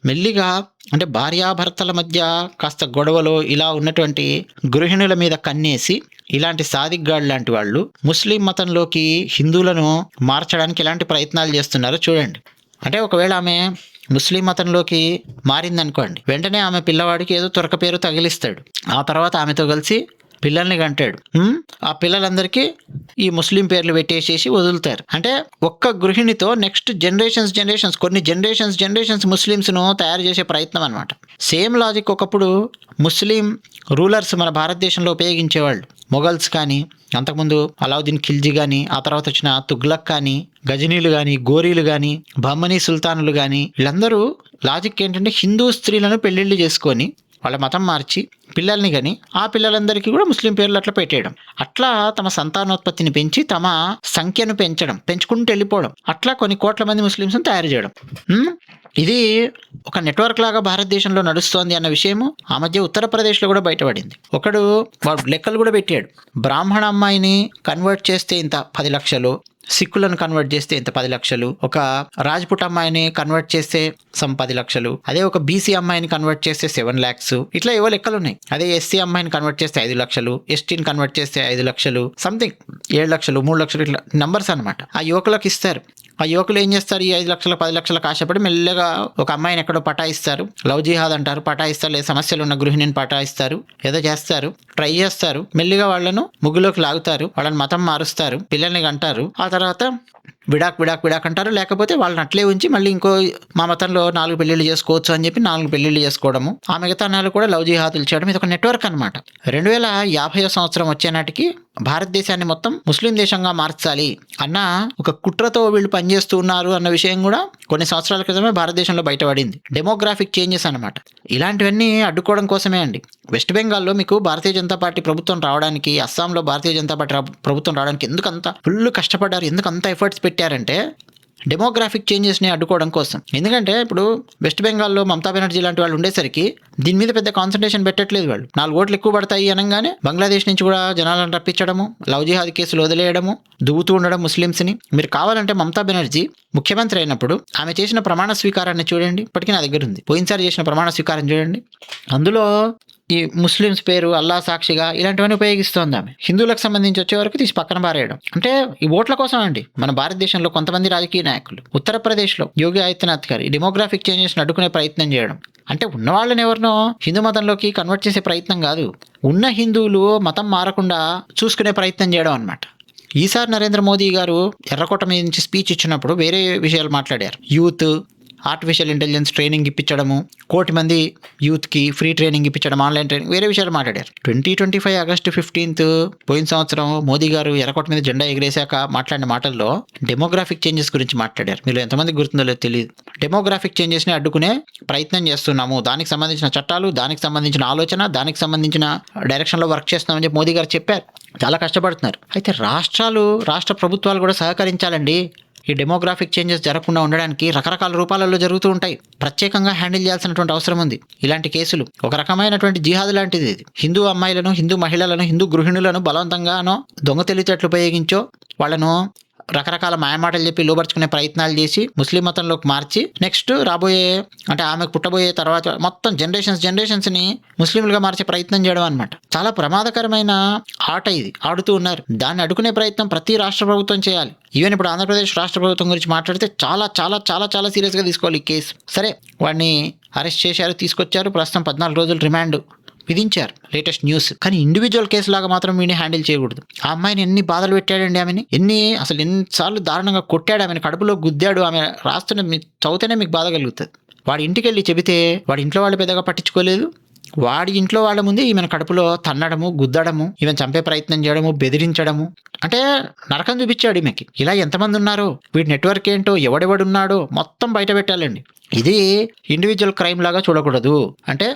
మెల్లిగా అంటే భార్యాభర్తల మధ్య కాస్త గొడవలు ఇలా ఉన్నటువంటి గృహిణుల మీద కన్నేసి ఇలాంటి సాదిగ్గాడు లాంటి వాళ్ళు ముస్లిం మతంలోకి హిందువులను మార్చడానికి ఎలాంటి ప్రయత్నాలు చేస్తున్నారో చూడండి. అంటే ఒకవేళ ఆమె ముస్లిం మతంలోకి మారిందనుకోండి, వెంటనే ఆమె పిల్లవాడికి ఏదో తురక పేరు తగిలిస్తాడు. ఆ తర్వాత ఆమెతో కలిసి పిల్లల్ని కంటాడు. ఆ పిల్లలందరికీ ఈ ముస్లిం పేర్లు పెట్టేసేసి వదులుతారు. అంటే ఒక్క గృహిణితో నెక్స్ట్ జనరేషన్స్ కొన్ని జనరేషన్స్ ముస్లిమ్స్ను తయారు చేసే ప్రయత్నం అనమాట. సేమ్ లాజిక్ ఒకప్పుడు ముస్లిం రూలర్స్ మన భారతదేశంలో ఉపయోగించేవాళ్ళు. మొఘల్స్ కానీ, అంతకుముందు అలావుద్దీన్ ఖిల్జీ కానీ, ఆ తర్వాత వచ్చిన తుగ్లక్ కానీ, గజనీలు కానీ, గోరీలు కానీ, బహమనీ సుల్తానులు కానీ, వీళ్ళందరూ లాజిక్ ఏంటంటే హిందూ స్త్రీలను పెళ్లిళ్ళు చేసుకొని వాళ్ళ మతం మార్చి పిల్లల్ని కానీ ఆ పిల్లలందరికీ కూడా ముస్లిం పేర్లు అట్లా పెట్టేయడం, అట్లా తమ సంతానోత్పత్తిని పెంచి తమ సంఖ్యను పెంచుకుంటూ వెళ్ళిపోవడం, అట్లా కొన్ని కోట్ల మంది ముస్లిమ్స్ని తయారు చేయడం. ఇది ఒక నెట్వర్క్ లాగా భారతదేశంలో నడుస్తోంది అన్న విషయము ఆ మధ్య ఉత్తరప్రదేశ్లో కూడా బయటపడింది. ఒకడు వాడు లెక్కలు కూడా పెట్టాడు. బ్రాహ్మణ అమ్మాయిని కన్వర్ట్ చేస్తే ఇంత 10 లక్షలు, సిక్కులను కన్వర్ట్ చేస్తే ఇంత 10 లక్షలు, ఒక రాజ్పుట్ అమ్మాయిని కన్వర్ట్ చేస్తే 10 లక్షలు, అదే ఒక బీసీ అమ్మాయిని కన్వర్ట్ చేస్తే 7 lakhs, ఇట్లా ఏవో లెక్కలు ఉన్నాయి. అదే ఎస్సీ అమ్మాయిని కన్వర్ట్ చేస్తే 5 లక్షలు, ఎస్టీని కన్వర్ట్ చేస్తే 5 లక్షలు, సంథింగ్ 7 లక్షలు, 3 లక్షలు, ఇట్లా నంబర్స్ అనమాట. ఆ యువకులకు ఇస్తారు. ఆ యువకులు ఏం చేస్తారు, ఈ 5 లక్షలు 10 లక్షలకు ఆశపడి మెల్లగా ఒక అమ్మాయిని ఎక్కడో పటాయిస్తారు. లవ్ జిహాద్ అంటారు, పటాయిస్తారు. లేదా సమస్యలు ఉన్న గృహిణిని పటాయిస్తారు, ఏదో చేస్తారు, ట్రై చేస్తారు. మెల్లిగా వాళ్ళను ముగ్గులోకి లాగుతారు, వాళ్ళని మతం మారుస్తారు, పిల్లల్ని కంటారు. ఆ తర్వాత విడాక్ అంటారు. లేకపోతే వాళ్ళని అట్లే ఉంచి మళ్ళీ ఇంకో మా మతంలో 4 పెళ్లిళ్ళు చేసుకోవచ్చు అని చెప్పి 4 పెళ్లిళ్ళు చేసుకోవడము, ఆ మిగతా 4 కూడా లవ్ జిహాదులు చేయడం. ఇది ఒక నెట్వర్క్ అనమాట. 2050వ సంవత్సరం వచ్చే నాటికి భారతదేశాన్ని మొత్తం ముస్లిం దేశంగా మార్చాలి అన్న ఒక కుట్రతో వీళ్ళు పనిచేస్తూ ఉన్నారు అన్న విషయం కూడా కొన్ని సంవత్సరాల క్రితమే భారతదేశంలో బయటపడింది. డెమోగ్రాఫిక్ చేంజెస్ అనమాట. ఇలాంటివన్నీ అడ్డుకోవడం కోసమే అండి. వెస్ట్ బెంగాల్లో మీకు భారతీయ జనతా పార్టీ ప్రభుత్వం రావడానికి, అస్సాంలో భారతీయ జనతా పార్టీ ప్రభుత్వం రావడానికి ఎందుకంత ఫుల్ కష్టపడ్డారు, ఎందుకంత ఎఫర్ట్స్ పెట్టారంటే డెమోగ్రాఫిక్ చేంజెస్ని అడ్డుకోవడం కోసం. ఎందుకంటే ఇప్పుడు వెస్ట్ బెంగాల్లో మమతా బెనర్జీ లాంటి వాళ్ళు ఉండేసరికి దీని మీద పెద్ద కాన్సన్ట్రేషన్ పెట్టట్లేదు. వాళ్ళు 4 ఓట్లు ఎక్కువ పడతాయి అనగానే బంగ్లాదేశ్ నుంచి కూడా జనాలను రప్పించడము, లవ్ జిహాద్ కేసులు వదిలేయడము, దువ్వుతూ ఉండడం ముస్లిమ్స్ని. మీరు కావాలంటే మమతా బెనర్జీ ముఖ్యమంత్రి అయినప్పుడు ఆమె చేసిన ప్రమాణ స్వీకారాన్ని చూడండి, ఇప్పటికీ నా దగ్గర ఉంది. పోయినసారి చేసిన ప్రమాణ స్వీకారం చూడండి, అందులో ఈ ముస్లిమ్స్ పేరు అల్లా సాక్షిగా ఇలాంటివన్నీ ఉపయోగిస్తోంది ఆమె. హిందువులకు సంబంధించి వచ్చే వరకు తీసి పక్కన పారేయడం. అంటే ఈ ఓట్ల కోసం అండి. మన భారతదేశంలో కొంతమంది రాజకీయ నాయకులు, ఉత్తరప్రదేశ్లో యోగి ఆదిత్యనాథ్ గారు ఈ డెమోగ్రాఫిక్ చేంజెస్ని అడ్డుకునే ప్రయత్నం చేయడం. అంటే ఉన్న వాళ్ళని ఎవరినో హిందూ మతంలోకి కన్వర్ట్ చేసే ప్రయత్నం కాదు, ఉన్న హిందువులు మతం మారకుండా చూసుకునే ప్రయత్నం చేయడం అనమాట. ఈసారి నరేంద్ర మోదీ గారు ఎర్రకోట మీద నుంచి స్పీచ్ ఇచ్చినప్పుడు వేరే విషయాలు మాట్లాడారు. యూత్, ఆర్టిఫిషియల్ ఇంటెలిజెన్స్ ట్రైనింగ్ ఇప్పించడము, 1 కోటి మంది యూత్కి ఫ్రీ ట్రైనింగ్ ఇప్పించడం, ఆన్లైన్ ట్రైనింగ్, వేరే విషయాలు మాట్లాడారు. 2025 ఆగస్టు 15 పోయిన సంవత్సరం మోదీ గారు ఎర్రకోట మీద జెండా ఎగిరేశాక మాట్లాడిన మాటల్లో డెమోగ్రాఫిక్ చేంజెస్ గురించి మాట్లాడారు. మీరు ఎంతమంది గుర్తుందో లేదో తెలియదు. డెమోగ్రాఫిక్ చేంజెస్ని అడ్డుకునే ప్రయత్నం చేస్తున్నాము, దానికి సంబంధించిన చట్టాలు, దానికి సంబంధించిన ఆలోచన, దానికి సంబంధించిన డైరెక్షన్లో వర్క్ చేస్తున్నామని చెప్పి మోదీ గారు చెప్పారు. చాలా కష్టపడుతున్నారు. అయితే రాష్ట్ర ప్రభుత్వాలు కూడా సహకరించాలండి. ఈ డెమోగ్రాఫిక్ చేంజెస్ జరగకుండా ఉండడానికి రకరకాల రూపాలలో జరుగుతూ ఉంటాయి. ప్రత్యేకంగా హ్యాండిల్ చేయాల్సినటువంటి అవసరం ఉంది ఇలాంటి కేసులు. ఒక రకమైనటువంటి జిహాద్ లాంటిది ఇది. హిందూ అమ్మాయిలను, హిందూ మహిళలను, హిందూ గృహిణులను బలవంతంగానో దొంగ తెలివితేటలు ఉపయోగించో వాళ్ళను రకరకాల మాయమాటలు చెప్పి లోపరుచుకునే ప్రయత్నాలు చేసి ముస్లిం మతంలోకి మార్చి నెక్స్ట్ రాబోయే అంటే ఆమెకు పుట్టబోయే తర్వాత మొత్తం జనరేషన్స్ని ముస్లింలుగా మార్చే ప్రయత్నం చేయడం అనమాట. చాలా ప్రమాదకరమైన ఆట ఇది ఆడుతూ ఉన్నారు. దాన్ని అడ్డుకునే ప్రయత్నం ప్రతి రాష్ట్ర ప్రభుత్వం చేయాలి. ఈవెన్ ఇప్పుడు ఆంధ్రప్రదేశ్ రాష్ట్ర ప్రభుత్వం గురించి మాట్లాడితే చాలా చాలా చాలా చాలా సీరియస్గా తీసుకోవాలి ఈ కేసు. సరే, వాడిని అరెస్ట్ చేశారు, తీసుకొచ్చారు, ప్రస్తుతం 14 రోజులు రిమాండ్ విధించారు, లేటెస్ట్ న్యూస్. కానీ ఇండివిజువల్ కేసు లాగా మాత్రం వీడిని హ్యాండిల్ చేయకూడదు. ఆ అమ్మాయిని ఎన్ని బాధలు పెట్టాడండి, ఆమెని ఎన్నిసార్లు దారుణంగా కొట్టాడు, ఆమెను కడుపులో గుద్దాడు. ఆమె రాస్తున్న చదివితేనే మీకు బాధ కలుగుతుంది. వాడి ఇంటికి వెళ్ళి చెబితే వాడి ఇంట్లో వాళ్ళు పెద్దగా పట్టించుకోలేదు. వాడి ఇంట్లో వాళ్ళ ముందే ఈమెను కడుపులో తన్నడము, గుద్దడము, ఈమెను చంపే ప్రయత్నం చేయడము, బెదిరించడము, అంటే నరకం చూపించాడు ఈమెకి. ఇలా ఎంతమంది ఉన్నారో, వీడి నెట్వర్క్ ఏంటో, ఎవడెవడున్నాడో మొత్తం బయట పెట్టాలండి. ఇది ఇండివిజువల్ క్రైమ్ లాగా చూడకూడదు. అంటే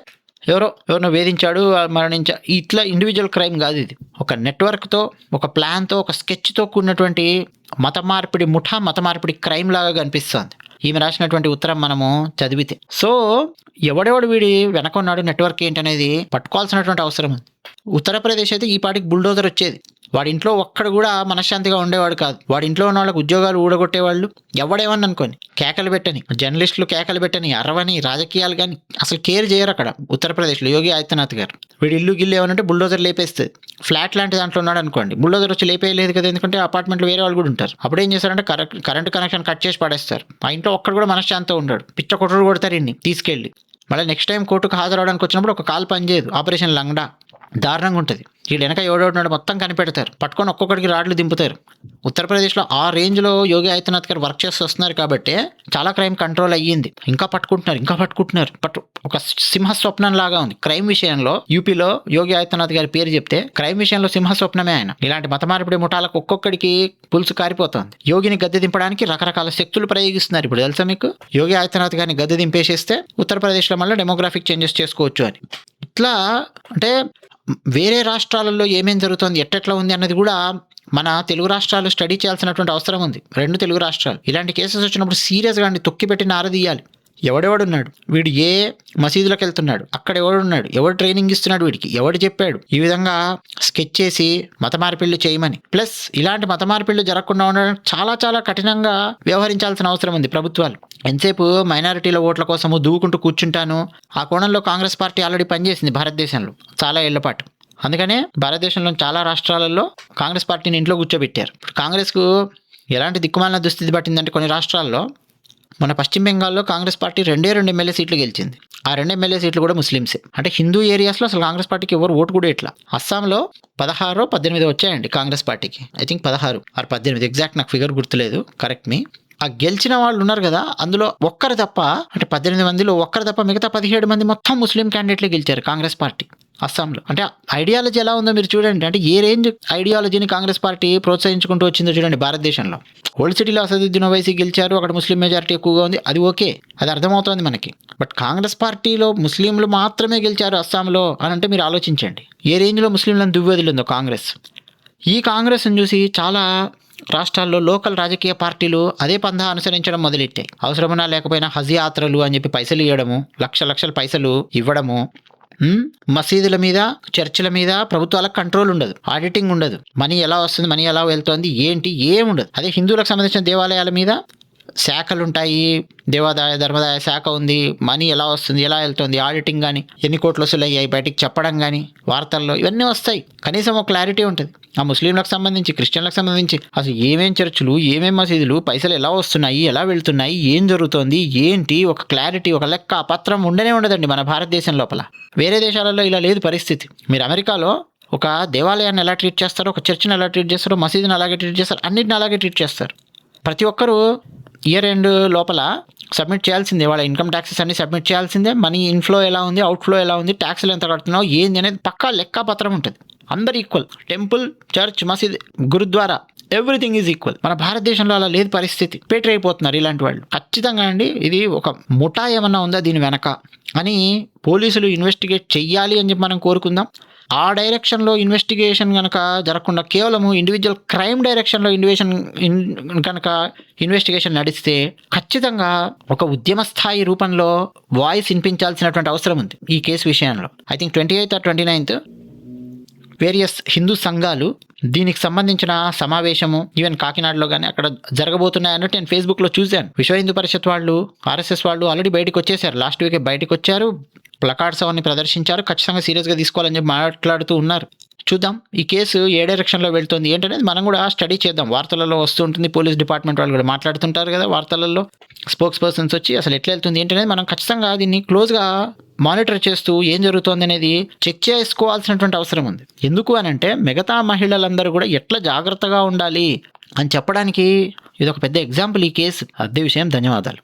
ఎవరినో వేధించాడు, మరణించాడు, ఇట్లా ఇండివిజువల్ క్రైమ్ కాదు ఇది. ఒక నెట్వర్క్తో, ఒక ప్లాన్తో, ఒక స్కెచ్తో కూడినటువంటి మత మార్పిడి క్రైమ్ లాగా కనిపిస్తుంది ఈమె రాసినటువంటి ఉత్తరం మనము చదివితే. సో ఎవడెవడు వీడి వెనకున్నాడు, నెట్వర్క్ ఏంటనేది పట్టుకోవాల్సినటువంటి అవసరం ఉంది. ఉత్తరప్రదేశ్ అయితే ఈ పాటికి బుల్డోజర్ వచ్చేది. వాడి ఇంట్లో ఒక్కడు కూడా మనశ్శాంతిగా ఉండేవాడు కాదు. వాడి ఇంట్లో ఉన్న వాళ్ళకి ఉద్యోగాలు ఊడగొట్టేవాళ్ళు. ఎవడేమని అనుకోని కేకలు పెట్టని, జర్నలిస్టులు కేకలు పెట్టని, అరవని, రాజకీయాలు కానీ అసలు కేర్ చేయరు అక్కడ ఉత్తరప్రదేశ్లో యోగి ఆదిత్యనాథ్ గారు. వీడి ఇల్లు గిల్లు ఏమనంటే బుల్డోజర్ లేపేస్తుంది. ఫ్లాట్ లాంటి దాంట్లో ఉన్నాడు అనుకోండి, బుల్డోజర్ వచ్చి లేపేయలేదు కదా, ఎందుకంటే అపార్ట్మెంట్లో వేరే వాళ్ళు కూడా ఉంటారు. అప్పుడు ఏం చేస్తారంటే కరెంట్ కనెక్షన్ కట్ చేసి పడేస్తారు. ఆ ఇంట్లో ఒక్కడు కూడా మనశ్శాంతితో ఉంటాడు. పిచ్చ కొట్టుడు కొడతారు ఇన్ని తీసుకెళ్ళి. మళ్ళీ నెక్స్ట్ టైం కోర్టుకు హాజరవడానికి వచ్చినప్పుడు ఒక కాలు పనిచేయదు. ఆపరేషన్ లంగ్డా దారుణంగా ఉంటుంది. వీళ్ళు వెనక ఎవడెవడున్నాడు మొత్తం కనిపెడతారు, పట్టుకొని ఒక్కొక్కడికి రాడ్లు దింపుతారు. ఉత్తరప్రదేశ్లో ఆ రేంజ్లో యోగి ఆదిత్యనాథ్ గారు వర్క్ చేస్తూ వస్తున్నారు కాబట్టి చాలా క్రైమ్ కంట్రోల్ అయ్యింది. ఇంకా పట్టుకుంటున్నారు. ఒక సింహస్వప్నం లాగా ఉంది క్రైమ్ విషయంలో. యూపీలో యోగి ఆదిత్యనాథ్ గారి పేరు చెప్తే క్రైమ్ విషయంలో సింహస్వప్నమే ఆయన. ఇలాంటి మతమార్పిడి ముఠాలకు ఒక్కొక్కడికి పులుసు కారిపోతుంది. యోగిని గద్దె దింపడానికి రకరకాల శక్తులు ప్రయోగిస్తున్నారు. ఇప్పుడు తెలుసా మీకు, యోగి ఆదిత్యనాథ్ గారిని గద్దె దింపేసేస్తే ఉత్తరప్రదేశ్లో మళ్ళీ డెమోగ్రాఫిక్ చేంజెస్ చేసుకోవచ్చు అని. ఇట్లా అంటే వేరే రాష్ట్రాలలో ఏమేం జరుగుతుంది, ఎట్టెట్లా ఉంది అన్నది కూడా మన తెలుగు రాష్ట్రాలు స్టడీ చేయాల్సినటువంటి అవసరం ఉంది. 2 తెలుగు రాష్ట్రాలు ఇలాంటి కేసెస్ వచ్చినప్పుడు సీరియస్గా తొక్కిపెట్టి నారదీయాలి. ఎవడెవడున్నాడు, వీడు ఏ మసీదులకు వెళ్తున్నాడు, అక్కడ ఎవడున్నాడు, ఎవడు ట్రైనింగ్ ఇస్తున్నాడు వీడికి, ఎవడు చెప్పాడు, ఈ విధంగా స్కెచ్ చేసి మత మార్పిళ్ళు చేయమని. ప్లస్ ఇలాంటి మత మార్పిళ్ళు జరగకుండా ఉండడం చాలా చాలా కఠినంగా వ్యవహరించాల్సిన అవసరం ఉంది ప్రభుత్వాలు. ఎంతసేపు మైనారిటీల ఓట్ల కోసము దూకుంటూ కూర్చుంటాను. ఆ కోణంలో కాంగ్రెస్ పార్టీ ఆల్రెడీ పనిచేసింది భారతదేశంలో చాలా ఏళ్ల పాటు. అందుకనే భారతదేశంలోని చాలా రాష్ట్రాలలో కాంగ్రెస్ పార్టీని ఇంట్లో కూర్చోబెట్టారు. ఇప్పుడు కాంగ్రెస్కు ఎలాంటి దిక్కుమాలిన దుస్థితి పట్టిందంటే కొన్ని రాష్ట్రాల్లో, మన పశ్చిమ బెంగాల్లో కాంగ్రెస్ పార్టీ 2 ఎమ్మెల్యే సీట్లు గెలిచింది. ఆ 2 ఎమ్మెల్యే సీట్లు కూడా ముస్లిమ్సే. అంటే హిందూ ఏరియాస్లో అసలు కాంగ్రెస్ పార్టీకి ఎవరు ఓటు కూడా ఇట్లా. అస్సాంలో 16-18 వచ్చాయండి కాంగ్రెస్ పార్టీకి. ఐ థింక్ 16 or 18, ఎగ్జాక్ట్ నాకు ఫిగర్ గుర్తులేదు, కరెక్ట్ మీ. ఆ గెలిచిన వాళ్ళు ఉన్నారు కదా, అందులో ఒక్కరు తప్ప, అంటే 18 మందిలో ఒక్కరు తప్ప మిగతా 17 మంది మొత్తం ముస్లిం క్యాండిడేట్లే గెలిచారు కాంగ్రెస్ పార్టీ అస్సాంలో. అంటే ఐడియాలజీ ఎలా ఉందో మీరు చూడండి. అంటే ఏ రేంజ్ ఐడియాలజీని కాంగ్రెస్ పార్టీ ప్రోత్సహించుకుంటూ వచ్చిందో చూడండి భారతదేశంలో. ఓల్డ్ సిటీలో అసదుద్దీన్ ఓవైసీ గెలిచారు, అక్కడ ముస్లిం మెజారిటీ ఎక్కువగా ఉంది, అది ఓకే, అది అర్థమవుతోంది మనకి. బట్ కాంగ్రెస్ పార్టీలో ముస్లింలు మాత్రమే గెలిచారు అస్సాంలో అని అంటే మీరు ఆలోచించండి ఏ రేంజ్లో ముస్లింలను దువ్వదిలిందో కాంగ్రెస్. ఈ కాంగ్రెస్ని చూసి చాలా రాష్ట్రాల్లో లోకల్ రాజకీయ పార్టీలు అదే పందా అనుసరించడం మొదలెట్టాయి. అవసరమన్నా లేకపోయినా హజ్ యాత్రలు అని చెప్పి పైసలు ఇవ్వడము, లక్షల పైసలు ఇవ్వడము. మసీదుల మీద, చర్చిల మీద ప్రభుత్వాలకు కంట్రోల్ ఉండదు, ఆడిటింగ్ ఉండదు. మనీ ఎలా వస్తుంది, మనీ ఎలా వెళ్తుంది, ఏంటి ఏముండదు. అదే హిందువులకు సంబంధించిన దేవాలయాల మీద శాఖలు ఉంటాయి, దేవాదాయ ధర్మదాయ శాఖ ఉంది, మనీ ఎలా వస్తుంది, ఎలా వెళ్తుంది, ఆడిటింగ్ కానీ, ఎన్ని కోట్లు వసూలు అయ్యాయి బయటికి చెప్పడం కానీ, వార్తల్లో ఇవన్నీ వస్తాయి. కనీసం ఒక క్లారిటీ ఉంటుంది. ఆ ముస్లింలకు సంబంధించి, క్రిస్టియన్లకు సంబంధించి అసలు ఏమేం చర్చిలు, ఏమేం మసీదులు, పైసలు ఎలా వస్తున్నాయి, ఎలా వెళ్తున్నాయి, ఏం జరుగుతోంది, ఏంటి, ఒక క్లారిటీ, ఒక లెక్క పత్రం ఉండనే ఉండదండి మన భారతదేశం లోపల. వేరే దేశాలలో ఇలా లేదు పరిస్థితి. మీరు అమెరికాలో ఒక దేవాలయాన్ని ఎలా ట్రీట్ చేస్తారో, ఒక చర్చిని ఎలా ట్రీట్ చేస్తారో, మసీదుని అలాగే ట్రీట్ చేస్తారు, అన్నిటిని అలాగే ట్రీట్ చేస్తారు. ప్రతి ఒక్కరూ ఇయర్ ఎండ్ లోపల సబ్మిట్ చేయాల్సిందే, వాళ్ళ ఇన్కమ్ ట్యాక్సెస్ అన్ని సబ్మిట్ చేయాల్సిందే. మనీ ఇన్ఫ్లో ఎలా ఉంది, అవుట్ఫ్లో ఎలా ఉంది, ట్యాక్స్లు ఎంత కడుతున్నావు, ఏంది అనేది పక్కా లెక్క పత్రం ఉంటుంది. అందరు ఈక్వల్. టెంపుల్, చర్చ్, మసీద్, గురుద్వారా, ఎవ్రీథింగ్ ఈజ్ ఈక్వల్. మన భారతదేశంలో అలా లేదు పరిస్థితి. పేటర్ అయిపోతున్నారు ఇలాంటి వాళ్ళు. ఖచ్చితంగా అండి ఇది ఒక ముఠా ఏమన్నా ఉందా దీని వెనక అని పోలీసులు ఇన్వెస్టిగేట్ చెయ్యాలి అని చెప్పి మనం కోరుకుందాం. ఆ డైరెక్షన్లో ఇన్వెస్టిగేషన్ కనుక జరగకుండా కేవలము ఇండివిజువల్ క్రైమ్ డైరెక్షన్లో కనుక ఇన్వెస్టిగేషన్ నడిస్తే ఖచ్చితంగా ఒక ఉద్యమ స్థాయి రూపంలో వాయిస్ వినిపించాల్సినటువంటి అవసరం ఉంది ఈ కేసు విషయంలో. I think 28th or 29th various Hindu సంఘాలు దీనికి సంబంధించిన సమావేశము ఈవెన్ కాకినాడలో కానీ అక్కడ జరగబోతున్నాయన్నట్టు నేను ఫేస్బుక్లో చూశాను. విశ్వ హిందూ పరిషత్ వాళ్ళు, RSS వాళ్ళు ఆల్రెడీ బయటకు వచ్చేసారు. లాస్ట్ వీకే బయటకు వచ్చారు, ప్లకార్డ్స్ అవన్నీ ప్రదర్శించారు, ఖచ్చితంగా సీరియస్గా తీసుకోవాలని చెప్పి మాట్లాడుతూ ఉన్నారు. చూద్దాం ఈ కేసు ఏ డైరెక్షన్లో వెళ్తుంది ఏంటనేది మనం కూడా స్టడీ చేద్దాం. వార్తలలో వస్తూ ఉంటుంది, పోలీస్ డిపార్ట్మెంట్ వాళ్ళు కూడా మాట్లాడుతుంటారు కదా వార్తలలో, స్పోక్స్ పర్సన్స్ వచ్చి అసలు ఎట్లా వెళ్తుంది ఏంటనేది మనం ఖచ్చితంగా దీన్ని క్లోజ్గా మానిటర్ చేస్తూ ఏం జరుగుతుంది అనేది చెక్ చేసుకోవాల్సినటువంటి అవసరం ఉంది. ఎందుకు అని అంటే మిగతా మహిళలందరూ కూడా ఎట్లా జాగ్రత్తగా ఉండాలి అని చెప్పడానికి ఇది ఒక పెద్ద ఎగ్జాంపుల్ ఈ కేసు. అదే విషయం. ధన్యవాదాలు.